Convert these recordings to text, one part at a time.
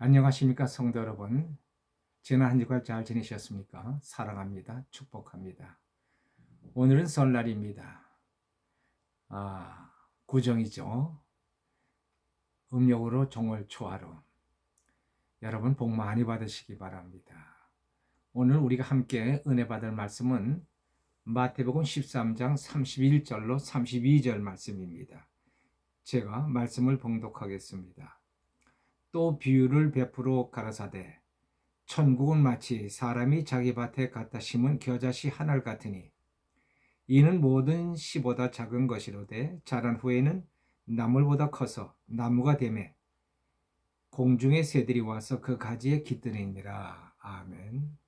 안녕하십니까 성도 여러분. 지난 한 주간 잘 지내셨습니까? 사랑합니다. 축복합니다. 오늘은 설날입니다. 아, 구정이죠. 음력으로 정월 초하루. 여러분 복 많이 받으시기 바랍니다. 오늘 우리가 함께 은혜 받을 말씀은 마태복음 13장 31절로 32절 말씀입니다. 제가 말씀을 봉독하겠습니다. 또 비유를 베풀어 가라사대 천국은 마치 사람이 자기 밭에 갖다 심은 겨자씨 한 알 같으니 이는 모든 씨보다 작은 것이로되 자란 후에는 나물보다 커서 나무가 되매 공중의 새들이 와서 그 가지에 깃드니니라. 아멘.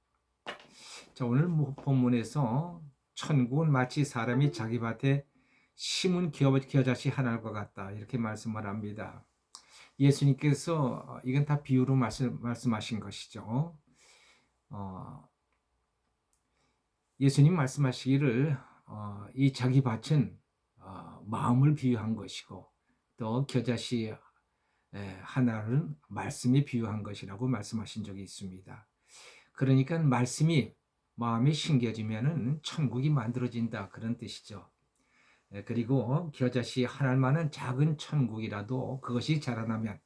자, 오늘 본문에서 천국은 마치 사람이 자기 밭에 심은 겨자씨 한 알과 같다, 이렇게 말씀을 합니다. 예수님께서 이건 다 비유로 말씀하신 것이죠. 예수님 말씀하시기를 이 자기 밭은 마음을 비유한 것이고 또 겨자씨 하나는 말씀이 비유한 것이라고 말씀하신 적이 있습니다. 그러니까 말씀이 마음에 심겨지면은 천국이 만들어진다, 그런 뜻이죠. 그리고 겨자씨 한 알만한 작은 천국이라도 그것이 자라나면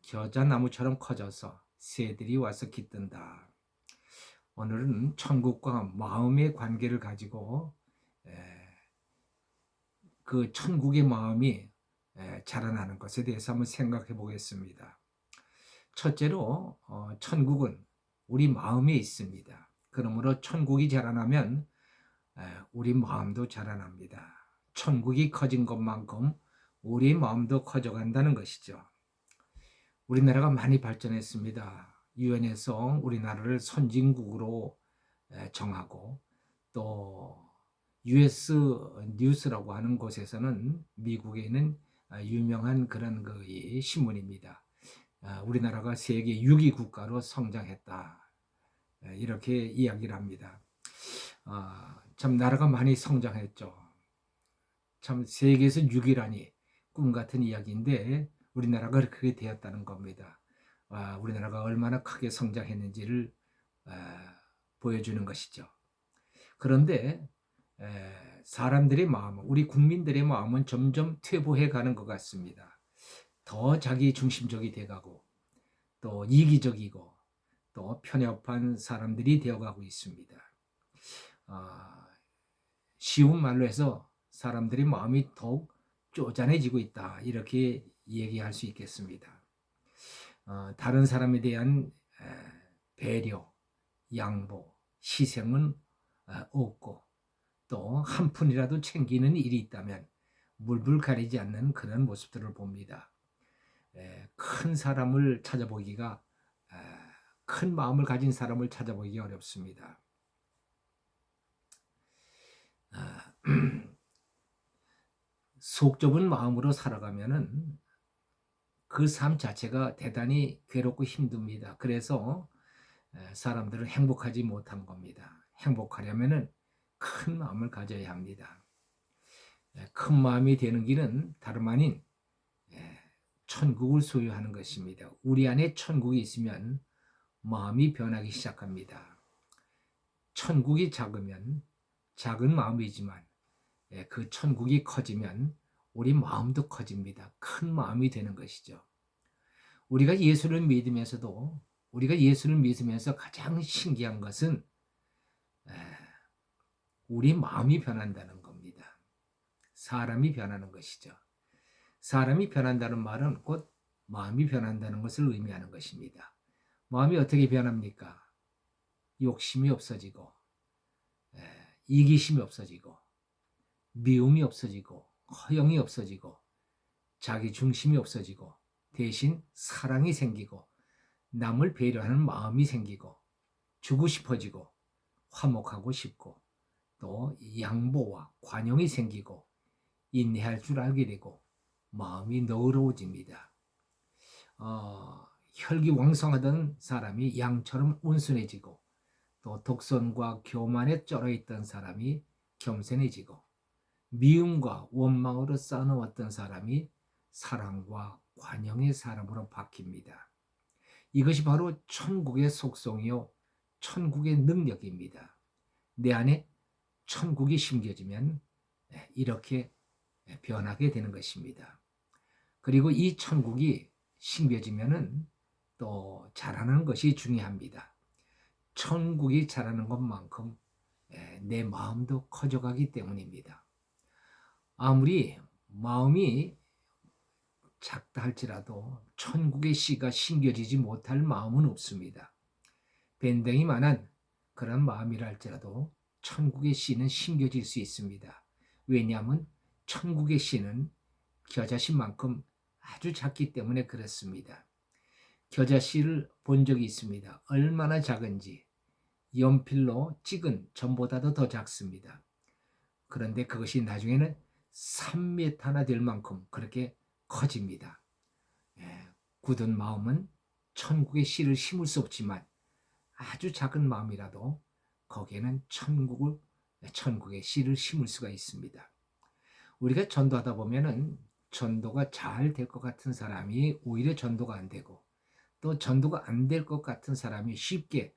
겨자나무처럼 커져서 새들이 와서 깃든다. 오늘은 천국과 마음의 관계를 가지고 그 천국의 마음이 자라나는 것에 대해서 한번 생각해 보겠습니다. 첫째로 천국은 우리 마음에 있습니다. 그러므로 천국이 자라나면 우리 마음도 자라납니다. 천국이 커진 것만큼 우리 마음도 커져간다는 것이죠. 우리나라가 많이 발전했습니다. 유엔에서 우리나라를 선진국으로 정하고 또 US 뉴스라고 하는 곳에서는 미국에 있는 유명한 그런 그 신문입니다. 우리나라가 세계 6위 국가로 성장했다, 이렇게 이야기를 합니다. 참 나라가 많이 성장했죠. 참 세계에서 6위라니 꿈 같은 이야기인데 우리나라가 그렇게 되었다는 겁니다. 우리나라가 얼마나 크게 성장했는지를 보여주는 것이죠. 그런데 사람들의 마음, 우리 국민들의 마음은 점점 퇴보해 가는 것 같습니다. 더 자기 중심적이 돼가고 또 이기적이고 또 편협한 사람들이 되어가고 있습니다. 쉬운 말로 해서 사람들의 마음이 더욱 쪼잔해지고 있다, 이렇게 얘기할 수 있겠습니다. 다른 사람에 대한 배려, 양보, 희생은 없고 또 한 푼이라도 챙기는 일이 있다면 물불 가리지 않는 그런 모습들을 봅니다. 큰 사람을 찾아보기가 큰 마음을 가진 사람을 찾아보기 어렵습니다. 속 좁은 마음으로 살아가면은 그 삶 자체가 대단히 괴롭고 힘듭니다. 그래서 사람들은 행복하지 못한 겁니다. 행복하려면은 큰 마음을 가져야 합니다. 큰 마음이 되는 길은 다름 아닌 천국을 소유하는 것입니다. 우리 안에 천국이 있으면 마음이 변하기 시작합니다. 천국이 작으면 작은 마음이지만 그 천국이 커지면 우리 마음도 커집니다. 큰 마음이 되는 것이죠. 우리가 예수를 믿으면서도 우리가 예수를 믿으면서 가장 신기한 것은 우리 마음이 변한다는 겁니다. 사람이 변하는 것이죠. 사람이 변한다는 말은 곧 마음이 변한다는 것을 의미하는 것입니다. 마음이 어떻게 변합니까? 욕심이 없어지고 이기심이 없어지고 미움이 없어지고 허영이 없어지고 자기 중심이 없어지고 대신 사랑이 생기고 남을 배려하는 마음이 생기고 주고 싶어지고 화목하고 싶고 또 양보와 관용이 생기고 인내할 줄 알게 되고 마음이 너그러워집니다. 혈기왕성하던 사람이 양처럼 온순해지고 또 독선과 교만에 쩔어있던 사람이 겸손해지고 미움과 원망으로 쌓아놓았던 사람이 사랑과 관용의 사람으로 바뀝니다. 이것이 바로 천국의 속성이요 천국의 능력입니다. 내 안에 천국이 심겨지면 이렇게 변하게 되는 것입니다. 그리고 이 천국이 심겨지면은 또 자라는 것이 중요합니다. 천국이 자라는 것만큼 내 마음도 커져가기 때문입니다. 아무리 마음이 작다 할지라도 천국의 씨가 심겨지지 못할 마음은 없습니다. 밴댕이만한 그런 마음이라 할지라도 천국의 씨는 심겨질 수 있습니다. 왜냐하면 천국의 씨는 겨자씨만큼 아주 작기 때문에 그렇습니다. 겨자씨를 본 적이 있습니다. 얼마나 작은지 연필로 찍은 점보다도 더 작습니다. 그런데 그것이 나중에는 3m나 될 만큼 그렇게 커집니다. 굳은 마음은 천국의 씨를 심을 수 없지만 아주 작은 마음이라도 거기에는 천국의 씨를 심을 수가 있습니다. 우리가 전도하다 보면은 전도가 잘 될 것 같은 사람이 오히려 전도가 안 되고 또 전도가 안 될 것 같은 사람이 쉽게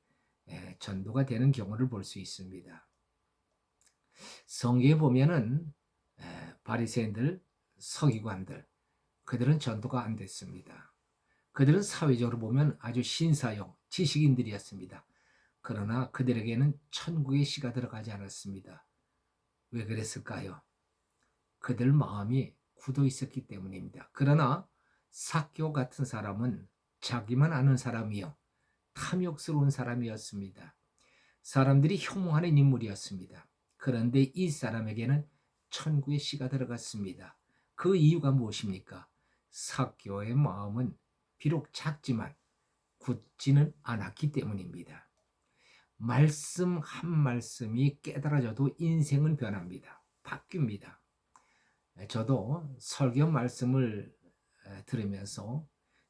전도가 되는 경우를 볼 수 있습니다. 성경에 보면은 바리새인들, 서기관들 그들은 전도가 안 됐습니다. 그들은 사회적으로 보면 아주 신사용 지식인들이었습니다. 그러나 그들에게는 천국의 씨가 들어가지 않았습니다. 왜 그랬을까요? 그들 마음이 굳어 있었기 때문입니다. 그러나 삭개오 같은 사람은 자기만 아는 사람이요 탐욕스러운 사람이었습니다. 사람들이 혐오하는 인물이었습니다. 그런데 이 사람에게는 천국의 씨가 들어갔습니다. 그 이유가 무엇입니까? 삭개오의 마음은 비록 작지만 굳지는 않았기 때문입니다. 말씀 한 말씀이 깨달아져도 인생은 변합니다. 바뀝니다. 저도 설교 말씀을 들으면서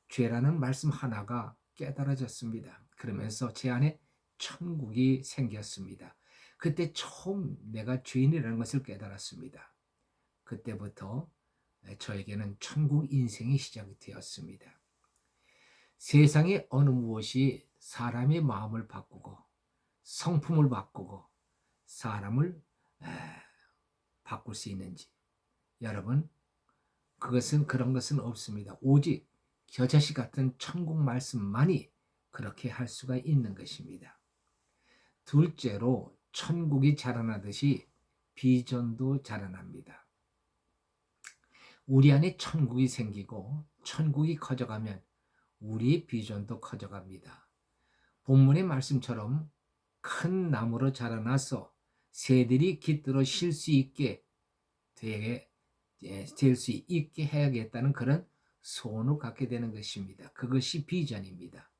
죄라는 말씀 하나가 깨달아졌습니다. 그러면서 제 안에 천국이 생겼습니다. 그때 처음 내가 죄인이라는 것을 깨달았습니다. 그때부터 저에게는 천국 인생이 시작이 되었습니다. 세상의 어느 무엇이 사람의 마음을 바꾸고 성품을 바꾸고 사람을 바꿀 수 있는지 여러분 그런 것은 없습니다. 오직 겨자씨 같은 천국 말씀만이 그렇게 할 수가 있는 것입니다. 둘째로 천국이 자라나듯이 비전도 자라납니다. 우리 안에 천국이 생기고 천국이 커져가면 우리의 비전도 커져갑니다. 본문의 말씀처럼 큰 나무로 자라나서 새들이 깃들어 쉴 수 있게 될 수 있게 해야겠다는 그런 소원을 갖게 되는 것입니다. 그것이 비전입니다.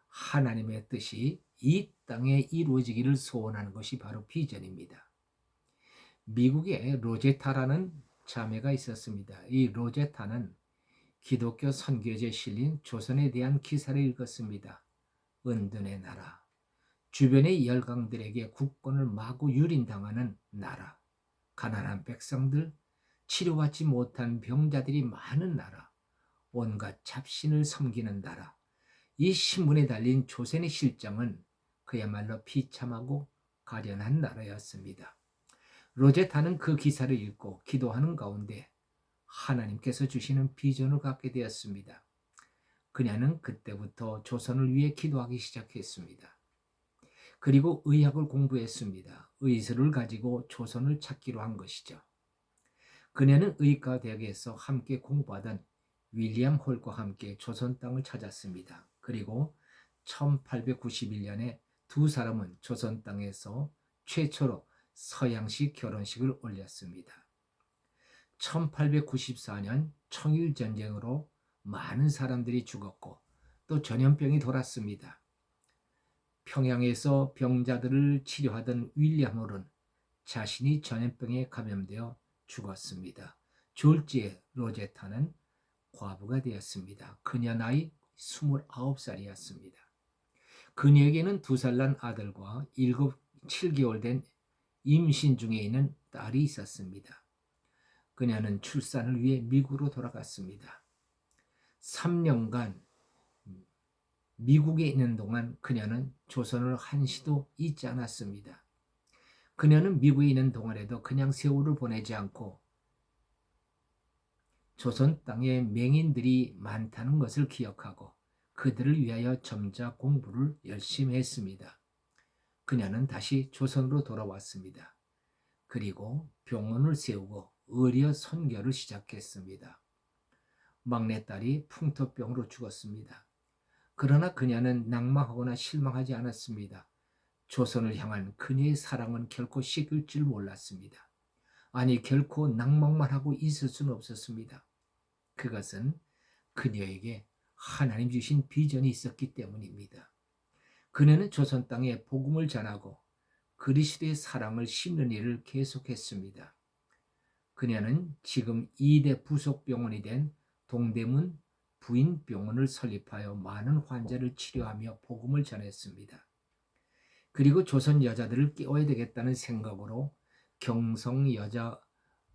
하나님의 뜻이 이 땅에 이루어지기를 소원하는 것이 바로 비전입니다. 미국에 로제타라는 자매가 있었습니다. 이 로제타는 기독교 선교지에 실린 조선에 대한 기사를 읽었습니다. 은둔의 나라, 주변의 열강들에게 국권을 마구 유린당하는 나라, 가난한 백성들, 치료받지 못한 병자들이 많은 나라, 온갖 잡신을 섬기는 나라. 이 신문에 달린 조선의 실정은 그야말로 비참하고 가련한 나라였습니다. 로제타는 그 기사를 읽고 기도하는 가운데 하나님께서 주시는 비전을 갖게 되었습니다. 그녀는 그때부터 조선을 위해 기도하기 시작했습니다. 그리고 의학을 공부했습니다. 의술을 가지고 조선을 찾기로 한 것이죠. 그녀는 의과대학에서 함께 공부하던 윌리엄 홀과 함께 조선 땅을 찾았습니다. 그리고 1891년에 두 사람은 조선 땅에서 최초로 서양식 결혼식을 올렸습니다. 1894년 청일전쟁으로 많은 사람들이 죽었고 또 전염병이 돌았습니다. 평양에서 병자들을 치료하던 윌리엄 홀은 자신이 전염병에 감염되어 죽었습니다. 졸지에 로제타는 과부가 되었습니다. 그녀 나이 29살이었습니다. 그녀에게는 2살 난 아들과 7개월 된 임신 중에 있는 딸이 있었습니다. 그녀는 출산을 위해 미국으로 돌아갔습니다. 3년간 미국에 있는 동안 그녀는 조선을 한시도 잊지 않았습니다. 그녀는 미국에 있는 동안에도 그냥 세월을 보내지 않고 조선 땅에 맹인들이 많다는 것을 기억하고 그들을 위하여 점자 공부를 열심히 했습니다. 그녀는 다시 조선으로 돌아왔습니다. 그리고 병원을 세우고 의료 선교를 시작했습니다. 막내딸이 풍토병으로 죽었습니다. 그러나 그녀는 낭망하거나 실망하지 않았습니다. 조선을 향한 그녀의 사랑은 결코 식을 줄 몰랐습니다. 아니, 결코 낭망만 하고 있을 수는 없었습니다. 그것은 그녀에게 하나님 주신 비전이 있었기 때문입니다. 그녀는 조선 땅에 복음을 전하고 그리스도의 사랑을 심는 일을 계속했습니다. 그녀는 지금 2대 부속병원이 된 동대문 부인병원을 설립하여 많은 환자를 치료하며 복음을 전했습니다. 그리고 조선 여자들을 깨워야 되겠다는 생각으로 경성 여자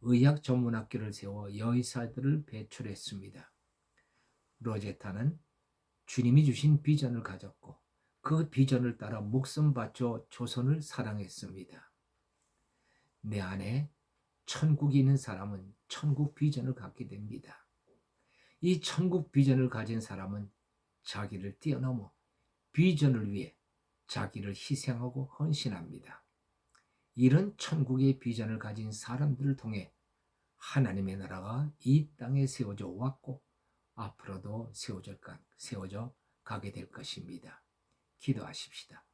의학전문학교를 세워 여의사들을 배출했습니다. 로제타는 주님이 주신 비전을 가졌고 그 비전을 따라 목숨 바쳐 조선을 사랑했습니다. 내 안에 천국이 있는 사람은 천국 비전을 갖게 됩니다. 이 천국 비전을 가진 사람은 자기를 뛰어넘어 비전을 위해 자기를 희생하고 헌신합니다. 이런 천국의 비전을 가진 사람들을 통해 하나님의 나라가 이 땅에 세워져 왔고 앞으로도 세워져 가게 될 것입니다. 기도하십시다.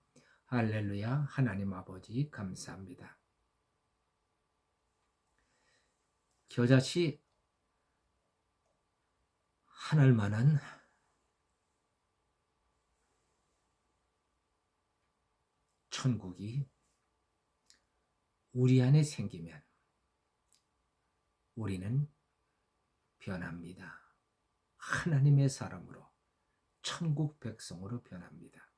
할렐루야. 하나님 아버지 감사합니다. 겨자씨 하늘만한 천국이 우리 안에 생기면 우리는 변합니다. 하나님의 사람으로 천국 백성으로 변합니다.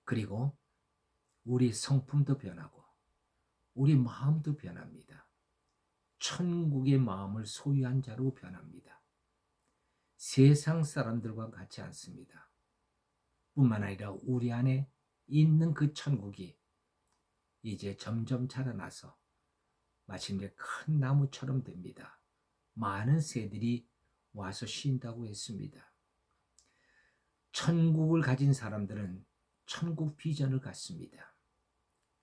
그리고 우리 성품도 변하고 우리 마음도 변합니다. 천국의 마음을 소유한 자로 변합니다. 세상 사람들과 같지 않습니다. 뿐만 아니라 우리 안에 있는 그 천국이 이제 점점 자라나서 마침내 큰 나무처럼 됩니다. 많은 새들이 와서 쉰다고 했습니다. 천국을 가진 사람들은 천국 비전을 갖습니다.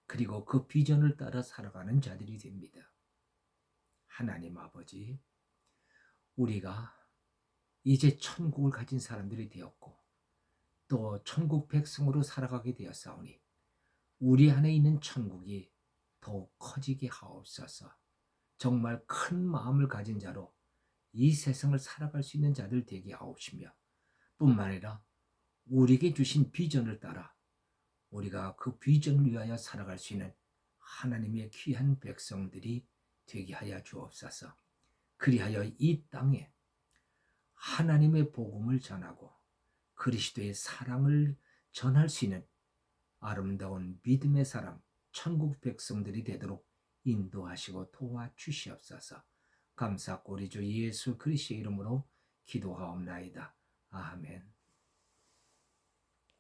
그리고 그 비전을 따라 살아가는 자들이 됩니다. 하나님 아버지, 우리가 이제 천국을 가진 사람들이 되었고 또 천국 백성으로 살아가게 되었사오니 우리 안에 있는 천국이 더욱 커지게 하옵소서. 정말 큰 마음을 가진 자로 이 세상을 살아갈 수 있는 자들 되게 하옵시며 뿐만 아니라 우리에게 주신 비전을 따라 우리가 그 비전을 위하여 살아갈 수 있는 하나님의 귀한 백성들이 되게 하여 주옵소서. 그리하여 이 땅에 하나님의 복음을 전하고 그리스도의 사랑을 전할 수 있는 아름다운 믿음의 사람, 천국 백성들이 되도록 인도하시고 도와주시옵소서. 감사하고 우리 주 예수 그리스도의 이름으로 기도하옵나이다. 아멘.